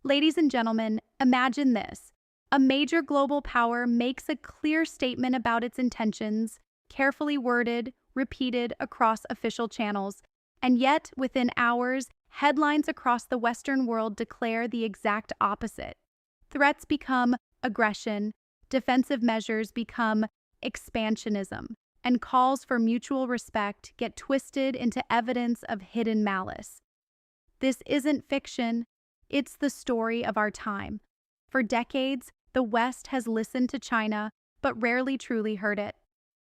Ladies and gentlemen, imagine this. A major global power makes a clear statement about its intentions, carefully worded, repeated across official channels, and yet, within hours, headlines across the Western world declare the exact opposite. Threats become aggression, defensive measures become expansionism, and calls for mutual respect get twisted into evidence of hidden malice. This isn't fiction, it's the story of our time. For decades, the West has listened to China, but rarely truly heard it.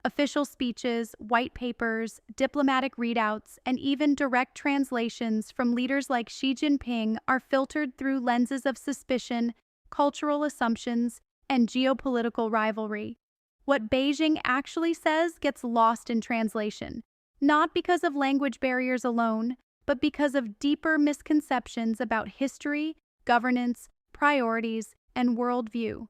Official speeches, white papers, diplomatic readouts, and even direct translations from leaders like Xi Jinping are filtered through lenses of suspicion, cultural assumptions, and geopolitical rivalry. What Beijing actually says gets lost in translation, not because of language barriers alone, but because of deeper misconceptions about history, governance, priorities, and worldview.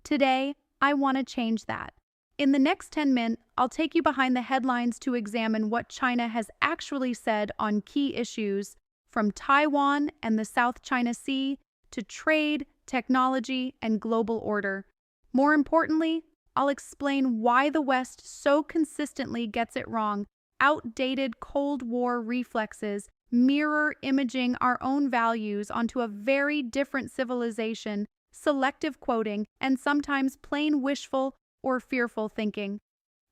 Today, I want to change that. In the next 10 minutes, I'll take you behind the headlines to examine what China has actually said on key issues, from Taiwan and the South China Sea to trade, technology, and global order. More importantly, I'll explain why the West so consistently gets it wrong. Outdated Cold War reflexes mirror imaging our own values onto a very different civilization, selective quoting, and sometimes plain wishful or fearful thinking.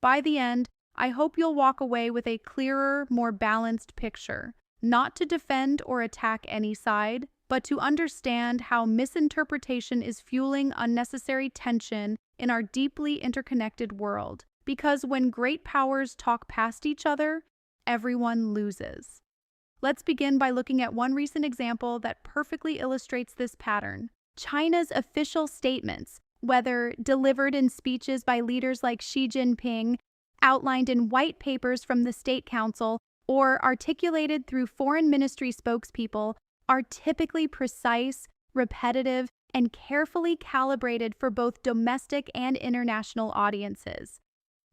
By the end, I hope you'll walk away with a clearer, more balanced picture, not to defend or attack any side, but to understand how misinterpretation is fueling unnecessary tension in our deeply interconnected world. Because when great powers talk past each other, everyone loses. Let's begin by looking at one recent example that perfectly illustrates this pattern. China's official statements, whether delivered in speeches by leaders like Xi Jinping, outlined in white papers from the State Council, or articulated through foreign ministry spokespeople, are typically precise, repetitive, and carefully calibrated for both domestic and international audiences.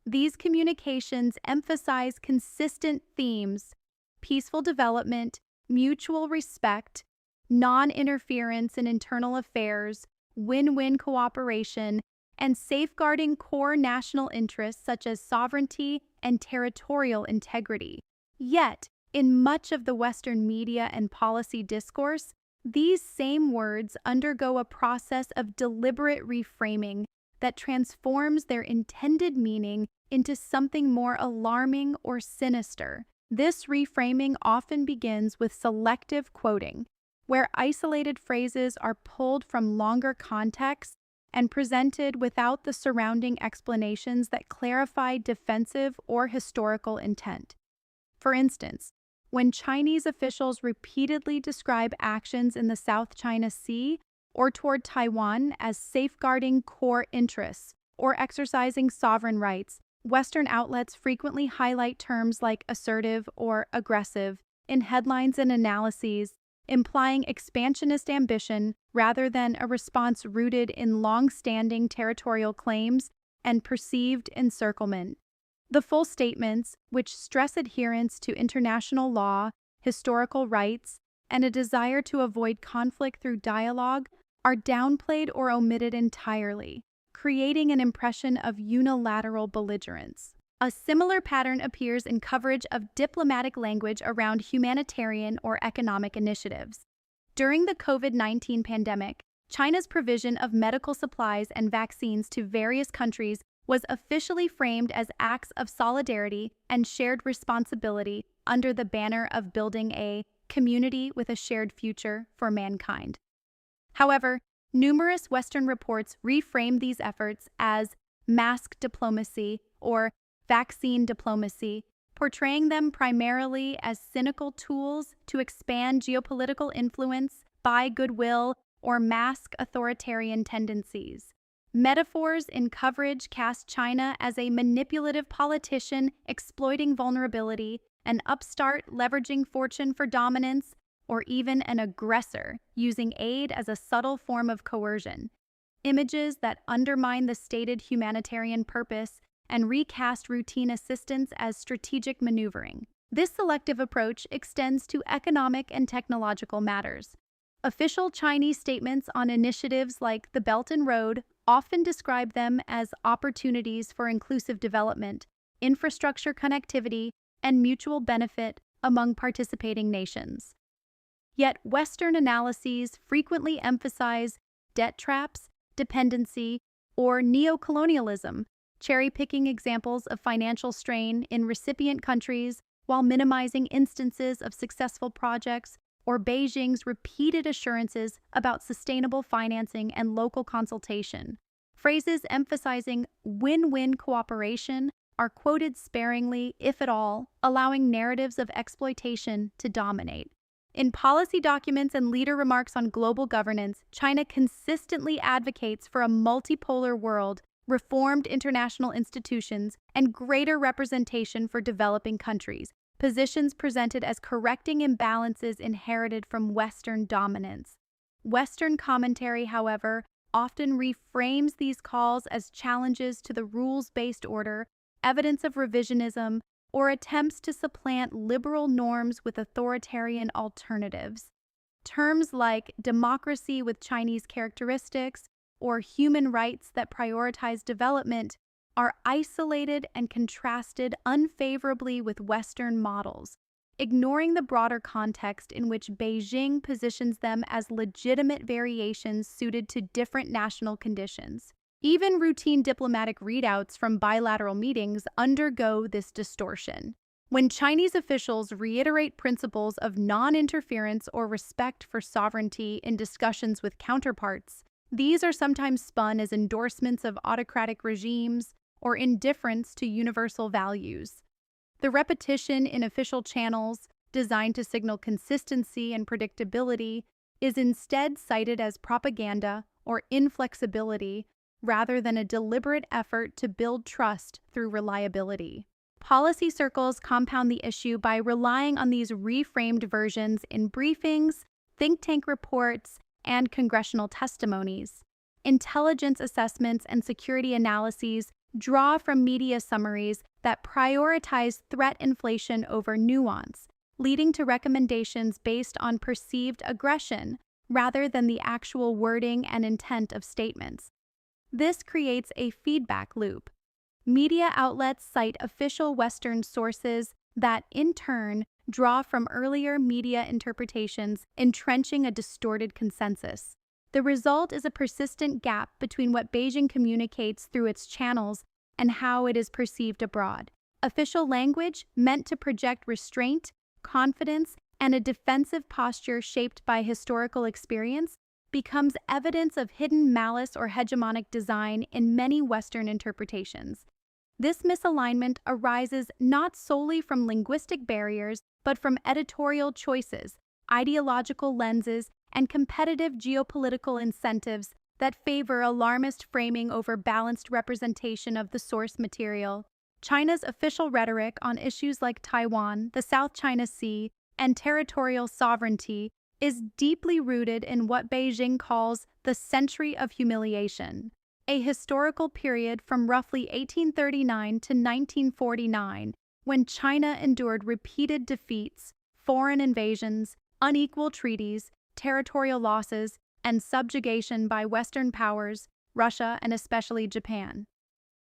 These communications emphasize consistent themes: peaceful development, mutual respect, non-interference in internal affairs, win-win cooperation, and safeguarding core national interests such as sovereignty and territorial integrity. Yet, in much of the Western media and policy discourse, these same words undergo a process of deliberate reframing that transforms their intended meaning into something more alarming or sinister. This reframing often begins with selective quoting, where isolated phrases are pulled from longer contexts and presented without the surrounding explanations that clarify defensive or historical intent. For instance, when Chinese officials repeatedly describe actions in the South China Sea or toward Taiwan as safeguarding core interests or exercising sovereign rights, Western outlets frequently highlight terms like assertive or aggressive in headlines and analyses, implying expansionist ambition rather than a response rooted in long-standing territorial claims and perceived encirclement. The full statements, which stress adherence to international law, historical rights, and a desire to avoid conflict through dialogue, are downplayed or omitted entirely, creating an impression of unilateral belligerence. A similar pattern appears in coverage of diplomatic language around humanitarian or economic initiatives. During the COVID-19 pandemic, China's provision of medical supplies and vaccines to various countries was officially framed as acts of solidarity and shared responsibility under the banner of building a community with a shared future for mankind. However, numerous Western reports reframed these efforts as mask diplomacy or vaccine diplomacy, portraying them primarily as cynical tools to expand geopolitical influence, buy goodwill, or mask authoritarian tendencies. Metaphors in coverage cast China as a manipulative politician exploiting vulnerability, an upstart leveraging fortune for dominance, or even an aggressor using aid as a subtle form of coercion. Images that undermine the stated humanitarian purpose and recast routine assistance as strategic maneuvering. This selective approach extends to economic and technological matters. Official Chinese statements on initiatives like the Belt and Road often describe them as opportunities for inclusive development, infrastructure connectivity, and mutual benefit among participating nations. Yet, Western analyses frequently emphasize debt traps, dependency, or neocolonialism, cherry-picking examples of financial strain in recipient countries while minimizing instances of successful projects or Beijing's repeated assurances about sustainable financing and local consultation. Phrases emphasizing win-win cooperation are quoted sparingly, if at all, allowing narratives of exploitation to dominate. In policy documents and leader remarks on global governance, China consistently advocates for a multipolar world, reformed international institutions, and greater representation for developing countries, positions presented as correcting imbalances inherited from Western dominance. Western commentary, however, often reframes these calls as challenges to the rules-based order, evidence of revisionism, or attempts to supplant liberal norms with authoritarian alternatives. Terms like democracy with Chinese characteristics or human rights that prioritize development are isolated and contrasted unfavorably with Western models, ignoring the broader context in which Beijing positions them as legitimate variations suited to different national conditions. Even routine diplomatic readouts from bilateral meetings undergo this distortion. When Chinese officials reiterate principles of non-interference or respect for sovereignty in discussions with counterparts, these are sometimes spun as endorsements of autocratic regimes or indifference to universal values. The repetition in official channels, designed to signal consistency and predictability, is instead cited as propaganda or inflexibility rather than a deliberate effort to build trust through reliability. Policy circles compound the issue by relying on these reframed versions in briefings, think tank reports, and congressional testimonies. Intelligence assessments and security analyses draw from media summaries that prioritize threat inflation over nuance, leading to recommendations based on perceived aggression rather than the actual wording and intent of statements. This creates a feedback loop. Media outlets cite official Western sources that, in turn, draw from earlier media interpretations, entrenching a distorted consensus. The result is a persistent gap between what Beijing communicates through its channels and how it is perceived abroad. Official language meant to project restraint, confidence, and a defensive posture shaped by historical experience becomes evidence of hidden malice or hegemonic design in many Western interpretations. This misalignment arises not solely from linguistic barriers, but from editorial choices, ideological lenses, and competitive geopolitical incentives that favor alarmist framing over balanced representation of the source material. China's official rhetoric on issues like Taiwan, the South China Sea, and territorial sovereignty is deeply rooted in what Beijing calls the Century of Humiliation, a historical period from roughly 1839 to 1949, when China endured repeated defeats, foreign invasions, unequal treaties, territorial losses, and subjugation by Western powers, Russia and especially Japan.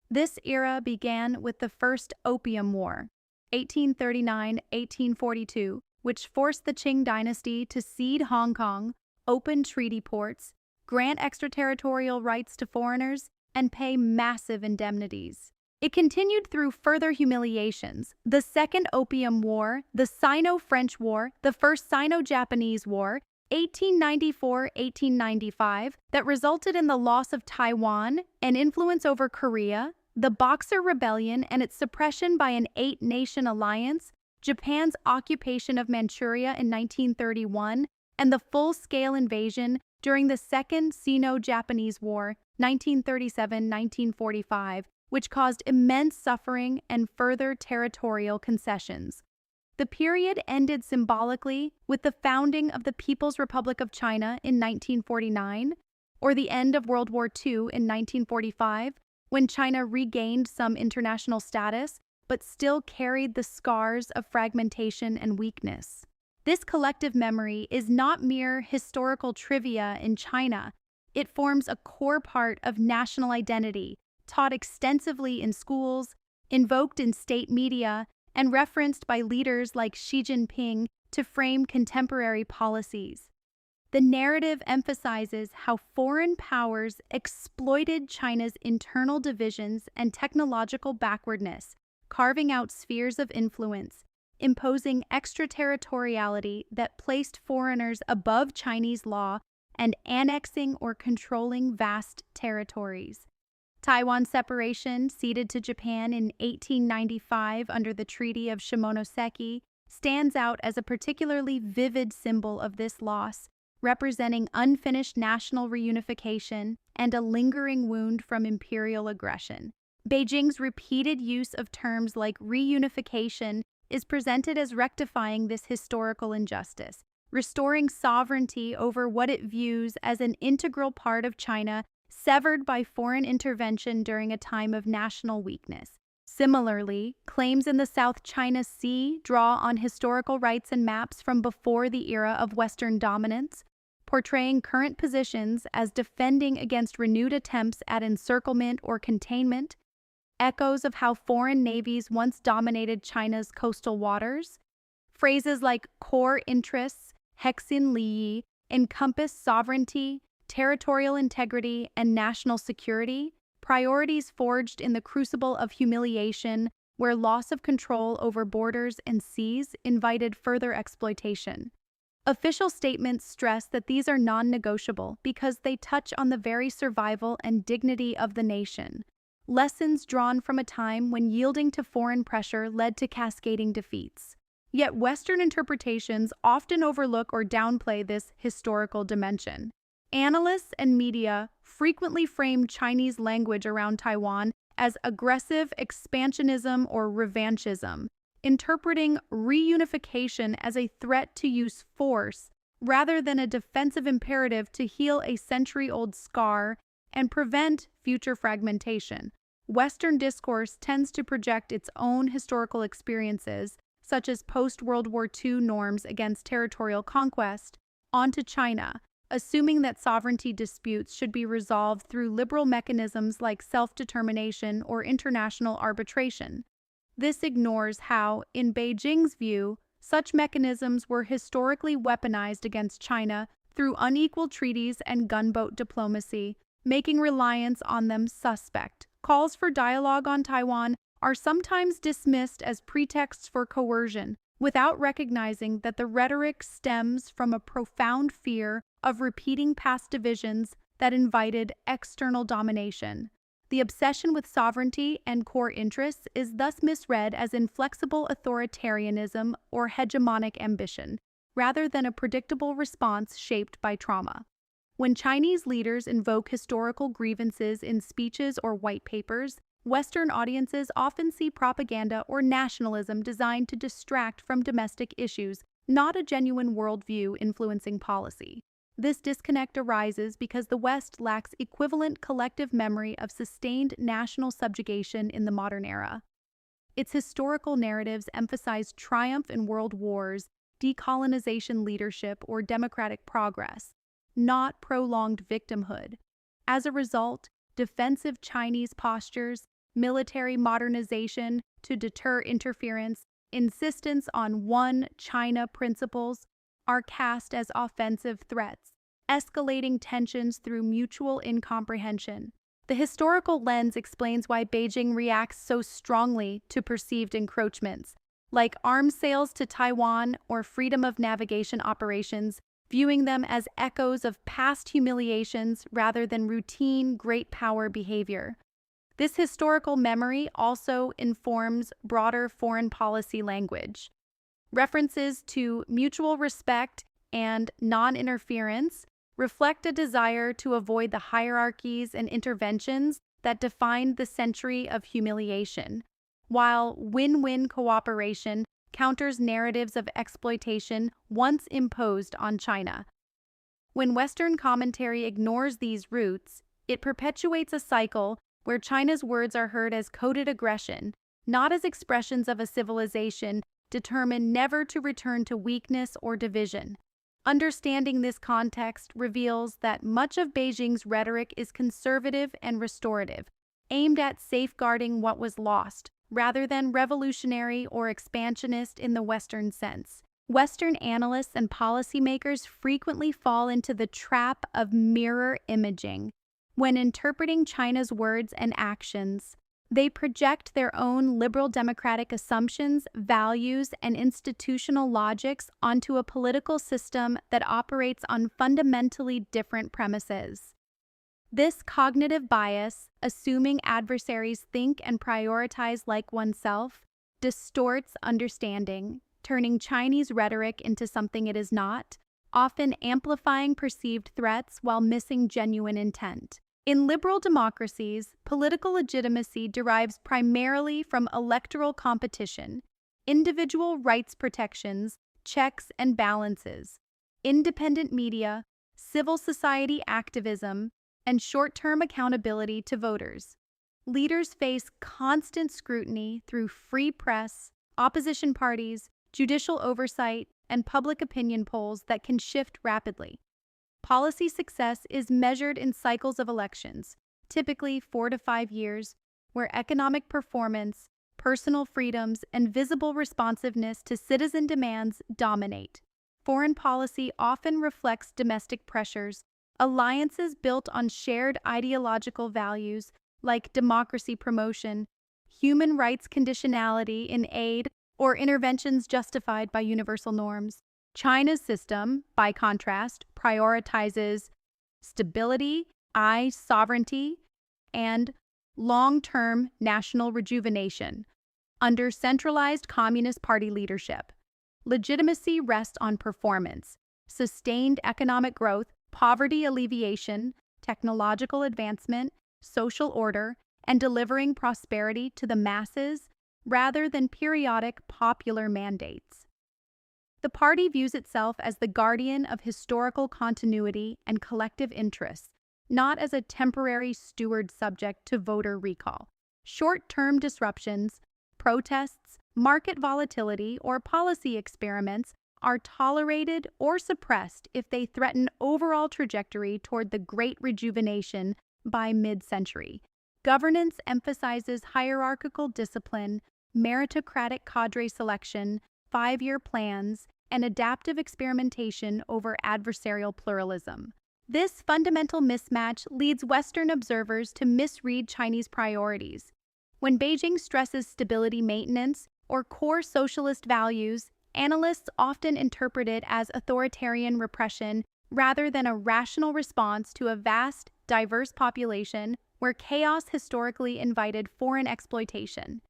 This era began with the First Opium War, 1839-1842, which forced the Qing dynasty to cede Hong Kong, open treaty ports, grant extraterritorial rights to foreigners, and pay massive indemnities. It continued through further humiliations: the Second Opium War, the Sino-French War, the First Sino-Japanese War, 1894-1895, that resulted in the loss of Taiwan and influence over Korea, the Boxer Rebellion and its suppression by an 8-nation alliance, Japan's occupation of Manchuria in 1931, and the full-scale invasion during the Second Sino-Japanese War, 1937-1945, which caused immense suffering and further territorial concessions. The period ended symbolically with the founding of the People's Republic of China in 1949, or the end of World War II in 1945, when China regained some international status but still carried the scars of fragmentation and weakness. This collective memory is not mere historical trivia in China. It forms a core part of national identity, taught extensively in schools, invoked in state media, and referenced by leaders like Xi Jinping to frame contemporary policies. The narrative emphasizes how foreign powers exploited China's internal divisions and technological backwardness, carving out spheres of influence, imposing extraterritoriality that placed foreigners above Chinese law, and annexing or controlling vast territories. Taiwan's separation, ceded to Japan in 1895 under the Treaty of Shimonoseki, stands out as a particularly vivid symbol of this loss, representing unfinished national reunification and a lingering wound from imperial aggression. Beijing's repeated use of terms like reunification is presented as rectifying this historical injustice, restoring sovereignty over what it views as an integral part of China severed by foreign intervention during a time of national weakness. Similarly, claims in the South China Sea draw on historical rights and maps from before the era of Western dominance, portraying current positions as defending against renewed attempts at encirclement or containment, echoes of how foreign navies once dominated China's coastal waters. Phrases like core interests, Hexin Liyi, encompass sovereignty, territorial integrity, and national security, priorities forged in the crucible of humiliation, where loss of control over borders and seas invited further exploitation. Official statements stress that these are non-negotiable because they touch on the very survival and dignity of the nation. Lessons drawn from a time when yielding to foreign pressure led to cascading defeats. Yet Western interpretations often overlook or downplay this historical dimension. Analysts and media frequently frame Chinese language around Taiwan as aggressive expansionism or revanchism, interpreting reunification as a threat to use force rather than a defensive imperative to heal a century-old scar and prevent future fragmentation. Western discourse tends to project its own historical experiences, such as post-World War II norms against territorial conquest, onto China, assuming that sovereignty disputes should be resolved through liberal mechanisms like self-determination or international arbitration. This ignores how, in Beijing's view, such mechanisms were historically weaponized against China through unequal treaties and gunboat diplomacy, making reliance on them suspect. Calls for dialogue on Taiwan are sometimes dismissed as pretexts for coercion, without recognizing that the rhetoric stems from a profound fear of repeating past divisions that invited external domination. The obsession with sovereignty and core interests is thus misread as inflexible authoritarianism or hegemonic ambition, rather than a predictable response shaped by trauma. When Chinese leaders invoke historical grievances in speeches or white papers, Western audiences often see propaganda or nationalism designed to distract from domestic issues, not a genuine worldview influencing policy. This disconnect arises because the West lacks equivalent collective memory of sustained national subjugation in the modern era. Its historical narratives emphasize triumph in world wars, decolonization leadership, or democratic progress, not prolonged victimhood. As a result, defensive Chinese postures, military modernization to deter interference, insistence on one China principles are cast as offensive threats, escalating tensions through mutual incomprehension. The historical lens explains why Beijing reacts so strongly to perceived encroachments, like arms sales to Taiwan or freedom of navigation operations, viewing them as echoes of past humiliations rather than routine great power behavior. This historical memory also informs broader foreign policy language. References to mutual respect and non-interference reflect a desire to avoid the hierarchies and interventions that defined the century of humiliation, while win-win cooperation counters narratives of exploitation once imposed on China. When Western commentary ignores these roots, it perpetuates a cycle where China's words are heard as coded aggression, not as expressions of a civilization determined never to return to weakness or division. Understanding this context reveals that much of Beijing's rhetoric is conservative and restorative, aimed at safeguarding what was lost, rather than revolutionary or expansionist in the Western sense. Western analysts and policymakers frequently fall into the trap of mirror imaging. When interpreting China's words and actions, they project their own liberal democratic assumptions, values, and institutional logics onto a political system that operates on fundamentally different premises. This cognitive bias, assuming adversaries think and prioritize like oneself, distorts understanding, turning Chinese rhetoric into something it is not, often amplifying perceived threats while missing genuine intent. In liberal democracies, political legitimacy derives primarily from electoral competition, individual rights protections, checks and balances, independent media, civil society activism, and short-term accountability to voters. Leaders face constant scrutiny through free press, opposition parties, judicial oversight, and public opinion polls that can shift rapidly. Policy success is measured in cycles of elections, typically 4 to 5 years, where economic performance, personal freedoms, and visible responsiveness to citizen demands dominate. Foreign policy often reflects domestic pressures, alliances built on shared ideological values like democracy promotion, human rights conditionality in aid, or interventions justified by universal norms. China's system, by contrast, prioritizes stability, sovereignty, and long-term national rejuvenation. Under centralized Communist Party leadership, legitimacy rests on performance, sustained economic growth, poverty alleviation, technological advancement, social order, and delivering prosperity to the masses rather than periodic popular mandates. The party views itself as the guardian of historical continuity and collective interests, not as a temporary steward subject to voter recall. Short-term disruptions, protests, market volatility, or policy experiments are tolerated or suppressed if they threaten overall trajectory toward the Great Rejuvenation by mid-century. Governance emphasizes hierarchical discipline, meritocratic cadre selection, 5-year plans, and adaptive experimentation over adversarial pluralism. This fundamental mismatch leads Western observers to misread Chinese priorities. When Beijing stresses stability maintenance or core socialist values, analysts often interpret it as authoritarian repression rather than a rational response to a vast, diverse population where chaos historically invited foreign exploitation.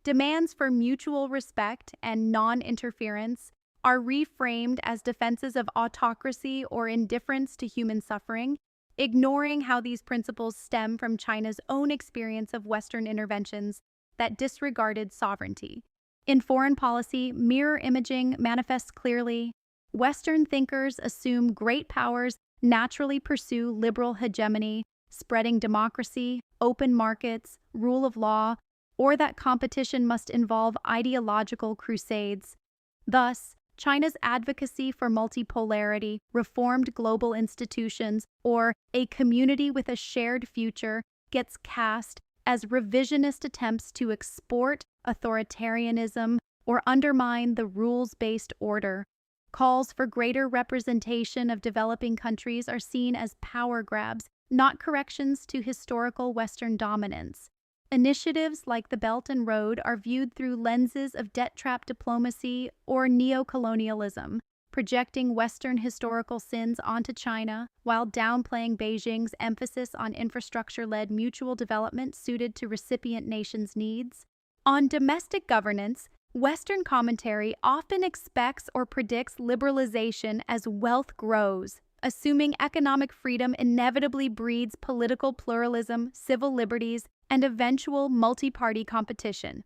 Demands for mutual respect and non-interference are reframed as defenses of autocracy or indifference to human suffering, ignoring how these principles stem from China's own experience of Western interventions that disregarded sovereignty. In foreign policy, mirror imaging manifests clearly. Western thinkers assume great powers naturally pursue liberal hegemony, spreading democracy, open markets, rule of law, or that competition must involve ideological crusades. Thus, China's advocacy for multipolarity, reformed global institutions, or a community with a shared future gets cast as revisionist attempts to export authoritarianism or undermine the rules-based order. Calls for greater representation of developing countries are seen as power grabs, not corrections to historical Western dominance. Initiatives like the Belt and Road are viewed through lenses of debt trap diplomacy or neocolonialism, projecting Western historical sins onto China while downplaying Beijing's emphasis on infrastructure-led mutual development suited to recipient nations' needs. On domestic governance, Western commentary often expects or predicts liberalization as wealth grows, assuming economic freedom inevitably breeds political pluralism, civil liberties, and eventual multi-party competition.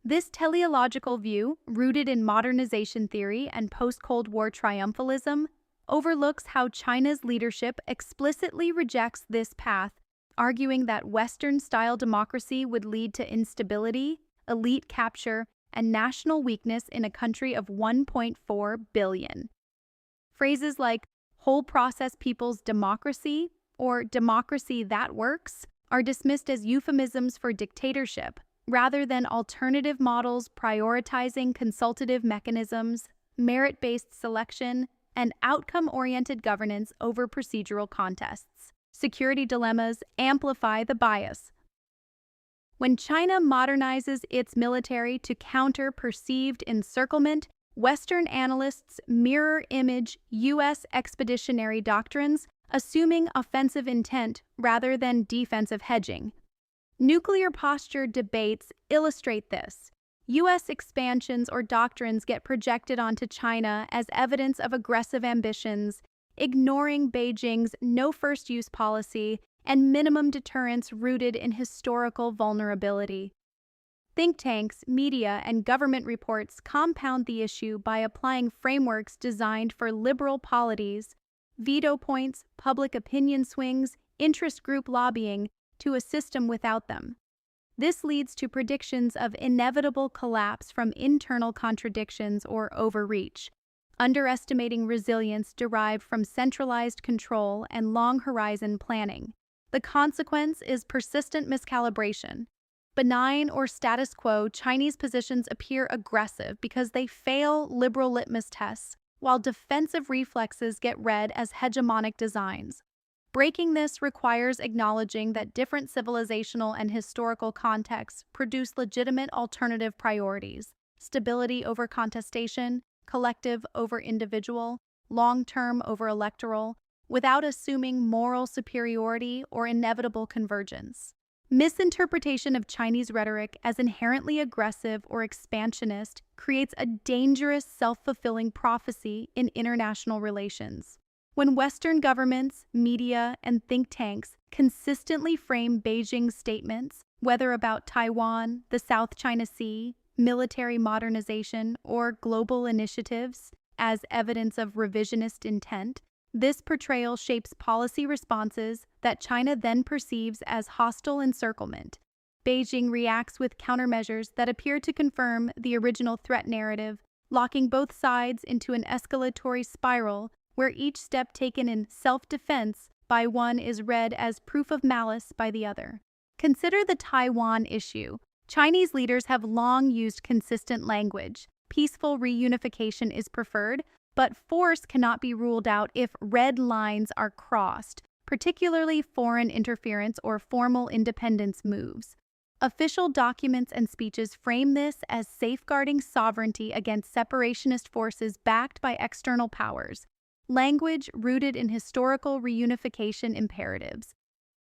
This teleological view, rooted in modernization theory and post-Cold War triumphalism, overlooks how China's leadership explicitly rejects this path, arguing that Western-style democracy would lead to instability, elite capture, and national weakness in a country of 1.4 billion. Phrases like whole process people's democracy or democracy that works are dismissed as euphemisms for dictatorship, rather than alternative models prioritizing consultative mechanisms, merit-based selection, and outcome-oriented governance over procedural contests. Security dilemmas amplify the bias. When China modernizes its military to counter perceived encirclement, Western analysts mirror image U.S. expeditionary doctrines, assuming offensive intent rather than defensive hedging. Nuclear posture debates illustrate this. U.S. expansions or doctrines get projected onto China as evidence of aggressive ambitions, ignoring Beijing's no first-use policy and minimum deterrence rooted in historical vulnerability. Think tanks, media, and government reports compound the issue by applying frameworks designed for liberal polities, veto points, public opinion swings, interest group lobbying, to a system without them. This leads to predictions of inevitable collapse from internal contradictions or overreach, underestimating resilience derived from centralized control and long-horizon planning. The consequence is persistent miscalibration. Benign or status quo, Chinese positions appear aggressive because they fail liberal litmus tests, while defensive reflexes get read as hegemonic designs. Breaking this requires acknowledging that different civilizational and historical contexts produce legitimate alternative priorities: stability over contestation, collective over individual, long-term over electoral, without assuming moral superiority or inevitable convergence. Misinterpretation of Chinese rhetoric as inherently aggressive or expansionist creates a dangerous self-fulfilling prophecy in international relations. When Western governments, media, and think tanks consistently frame Beijing's statements, whether about Taiwan, the South China Sea, military modernization, or global initiatives, as evidence of revisionist intent, this portrayal shapes policy responses that China then perceives as hostile encirclement. Beijing reacts with countermeasures that appear to confirm the original threat narrative, locking both sides into an escalatory spiral where each step taken in self-defense by one is read as proof of malice by the other. Consider the Taiwan issue. Chinese leaders have long used consistent language. Peaceful reunification is preferred, but force cannot be ruled out if red lines are crossed, particularly foreign interference or formal independence moves. Official documents and speeches frame this as safeguarding sovereignty against separationist forces backed by external powers, language rooted in historical reunification imperatives.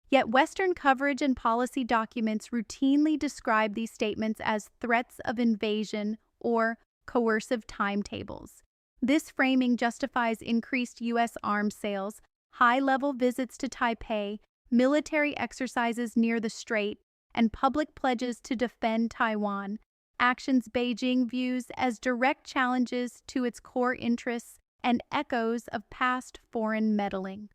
Yet Western coverage and policy documents routinely describe these statements as threats of invasion or coercive timetables. This framing justifies increased U.S. arms sales, high-level visits to Taipei, military exercises near the Strait, and public pledges to defend Taiwan, actions Beijing views as direct challenges to its core interests and echoes of past foreign meddling.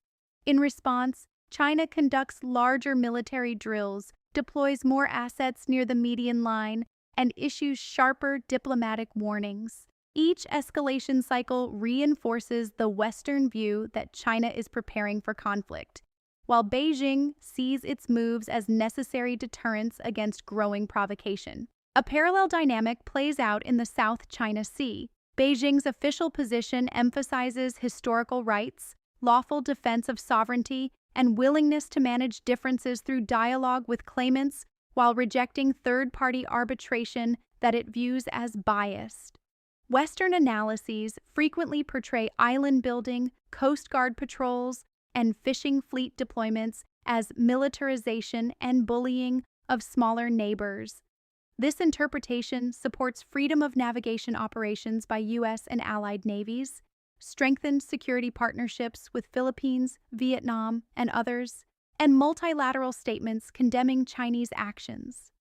In response, China conducts larger military drills, deploys more assets near the median line, and issues sharper diplomatic warnings. Each escalation cycle reinforces the Western view that China is preparing for conflict, while Beijing sees its moves as necessary deterrents against growing provocation. A parallel dynamic plays out in the South China Sea. Beijing's official position emphasizes historical rights, lawful defense of sovereignty, and willingness to manage differences through dialogue with claimants, while rejecting third-party arbitration that it views as biased. Western analyses frequently portray island building, Coast Guard patrols, and fishing fleet deployments as militarization and bullying of smaller neighbors. This interpretation supports freedom of navigation operations by U.S. and allied navies, strengthened security partnerships with Philippines, Vietnam, and others, and multilateral statements condemning Chinese actions.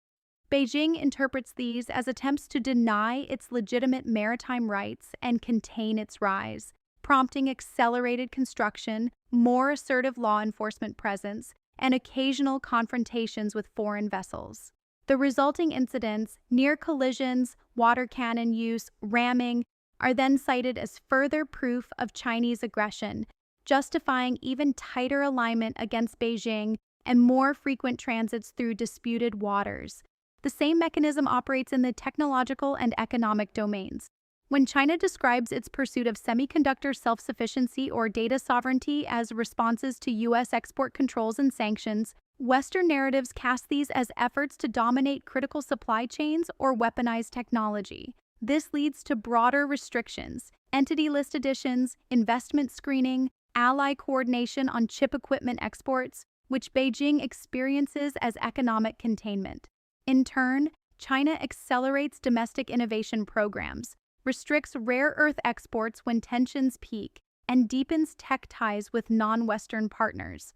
Beijing interprets these as attempts to deny its legitimate maritime rights and contain its rise, prompting accelerated construction, more assertive law enforcement presence, and occasional confrontations with foreign vessels. The resulting incidents, near collisions, water cannon use, ramming, are then cited as further proof of Chinese aggression, justifying even tighter alignment against Beijing and more frequent transits through disputed waters. The same mechanism operates in the technological and economic domains. When China describes its pursuit of semiconductor self-sufficiency or data sovereignty as responses to U.S. export controls and sanctions, Western narratives cast these as efforts to dominate critical supply chains or weaponize technology. This leads to broader restrictions, entity list additions, investment screening, ally coordination on chip equipment exports, which Beijing experiences as economic containment. In turn, China accelerates domestic innovation programs, restricts rare earth exports when tensions peak, and deepens tech ties with non-Western partners.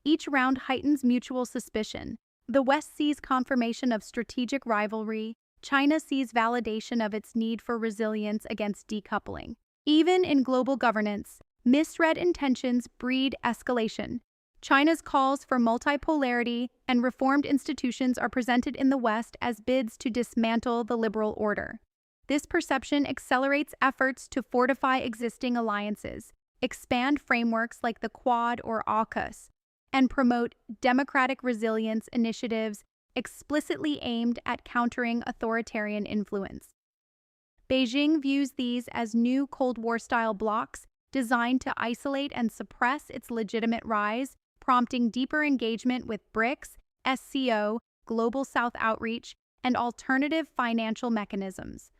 Each round heightens mutual suspicion. The West sees confirmation of strategic rivalry. China sees validation of its need for resilience against decoupling. Even in global governance, misread intentions breed escalation. China's calls for multipolarity and reformed institutions are presented in the West as bids to dismantle the liberal order. This perception accelerates efforts to fortify existing alliances, expand frameworks like the Quad or AUKUS, and promote democratic resilience initiatives explicitly aimed at countering authoritarian influence. Beijing views these as new Cold War-style blocs designed to isolate and suppress its legitimate rise, prompting deeper engagement with BRICS, SCO, Global South Outreach, and alternative financial mechanisms.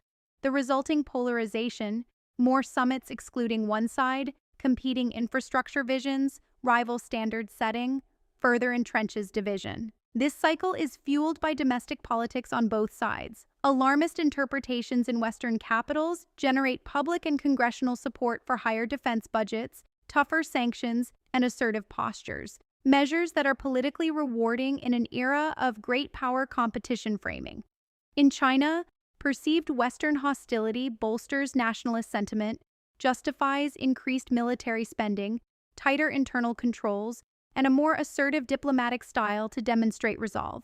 The resulting polarization, more summits excluding one side, competing infrastructure visions, rival standard setting, further entrenches division. This cycle is fueled by domestic politics on both sides. Alarmist interpretations in Western capitals generate public and congressional support for higher defense budgets, tougher sanctions, and assertive postures, measures that are politically rewarding in an era of great power competition framing. In China, perceived Western hostility bolsters nationalist sentiment, justifies increased military spending, tighter internal controls, and a more assertive diplomatic style to demonstrate resolve.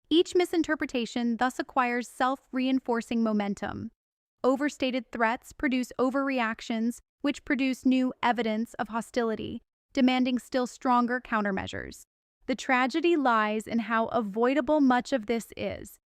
Each misinterpretation thus acquires self-reinforcing momentum. Overstated threats produce overreactions, which produce new evidence of hostility, demanding still stronger countermeasures. The tragedy lies in how avoidable much of this is.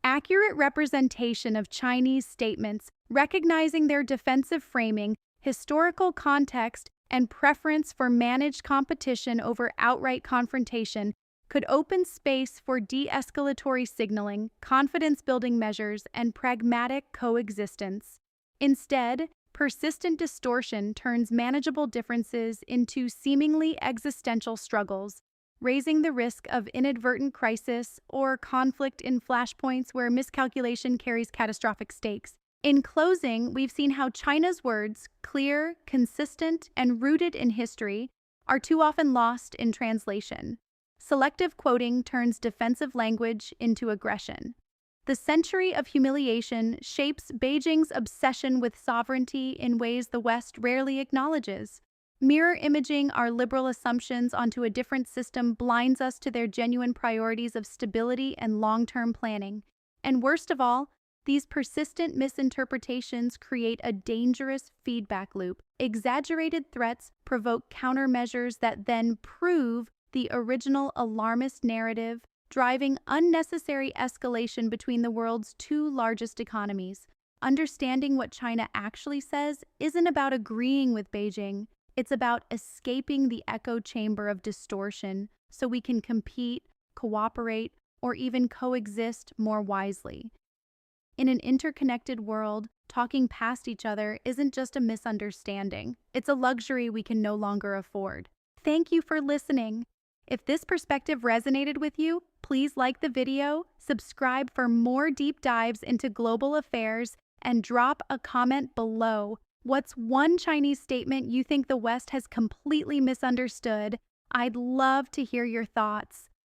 Accurate representation of Chinese statements, recognizing their defensive framing, historical context, and preference for managed competition over outright confrontation could open space for de-escalatory signaling, confidence-building measures, and pragmatic coexistence. Instead, persistent distortion turns manageable differences into seemingly existential struggles, raising the risk of inadvertent crisis or conflict in flashpoints where miscalculation carries catastrophic stakes. In closing, we've seen how China's words, clear, consistent, and rooted in history, are too often lost in translation. Selective quoting turns defensive language into aggression. The century of humiliation shapes Beijing's obsession with sovereignty in ways the West rarely acknowledges. Mirror imaging our liberal assumptions onto a different system blinds us to their genuine priorities of stability and long-term planning. And worst of all, these persistent misinterpretations create a dangerous feedback loop. Exaggerated threats provoke countermeasures that then prove the original alarmist narrative, driving unnecessary escalation between the world's two largest economies. Understanding what China actually says isn't about agreeing with Beijing. It's about escaping the echo chamber of distortion so we can compete, cooperate, or even coexist more wisely. In an interconnected world, talking past each other isn't just a misunderstanding. It's a luxury we can no longer afford. Thank you for listening. If this perspective resonated with you, please like the video, subscribe for more deep dives into global affairs, and drop a comment below. What's one Chinese statement you think the West has completely misunderstood? I'd love to hear your thoughts.